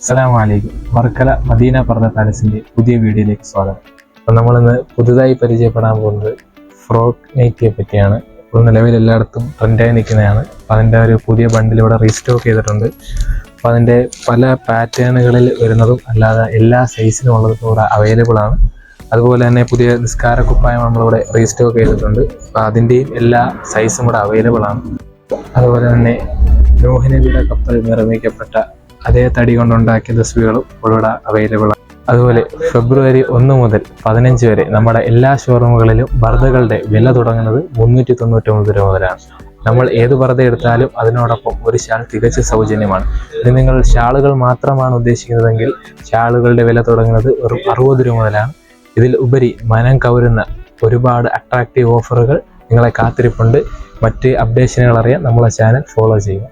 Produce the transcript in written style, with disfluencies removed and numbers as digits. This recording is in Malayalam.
അസ്സലാമലൈക്കും. വർക്കല മദീന പർദ പാലസിന്റെ പുതിയ വീഡിയോയിലേക്ക് സ്വാഗതം. അപ്പം നമ്മളിന്ന് പുതുതായി പരിചയപ്പെടാൻ പോകുന്നത് ഫ്രോക്ക് നൈറ്റിയെ പറ്റിയാണ്. ഇപ്പോൾ നിലവിൽ എല്ലായിടത്തും ട്രെൻഡായി നിൽക്കുന്നതാണ്. അപ്പം അതിൻ്റെ ഒരു പുതിയ ബണ്ടിൽ ഇവിടെ റീസ്റ്റോക്ക് ചെയ്തിട്ടുണ്ട്. അപ്പോൾ അതിൻ്റെ പല പാറ്റേണുകളിൽ വരുന്നതും അല്ലാതെ എല്ലാ സൈസിനും ഉള്ളതും ഇവിടെ അവൈലബിൾ ആണ്. അതുപോലെ തന്നെ പുതിയ നിസ്കാര കുപ്പായം നമ്മളിവിടെ റീസ്റ്റോക്ക് ചെയ്തിട്ടുണ്ട്. അപ്പോൾ അതിൻ്റെയും എല്ലാ സൈസും ഇവിടെ അവൈലബിൾ ആണ്. അതുപോലെ തന്നെ നൂഹ് നബിയുടെ കപ്പൽ നിർമ്മിക്കപ്പെട്ട അതേ തടി കൊണ്ടുണ്ടാക്കിയ തസ്ബീഹുകളും ഇവിടെ അവൈലബിൾ ആണ്. അതുപോലെ ഫെബ്രുവരി 1 മുതൽ 15 വരെ നമ്മുടെ എല്ലാ ഷോറൂമുകളിലും പർദ്ദകളുടെ വില തുടങ്ങുന്നത് 399 രൂപ മുതലാണ്. നമ്മൾ ഏത് പർദ്ദ എടുത്താലും അതിനോടൊപ്പം ഒരു ഷാൾ തികച്ച് സൗജന്യമാണ്. ഇത് നിങ്ങൾ ഷാളുകൾ മാത്രമാണ് ഉദ്ദേശിക്കുന്നതെങ്കിൽ ഷാളുകളുടെ വില തുടങ്ങുന്നത് വെറും 60 രൂപ മുതലാണ്. ഇതിൽ ഉപരി മനം കവരുന്ന ഒരുപാട് അട്രാക്റ്റീവ് ഓഫറുകൾ നിങ്ങളെ കാത്തിരിപ്പുണ്ട്. മറ്റ് അപ്ഡേഷനുകൾ അറിയാൻ നമ്മളെ ചാനൽ ഫോളോ ചെയ്യുക.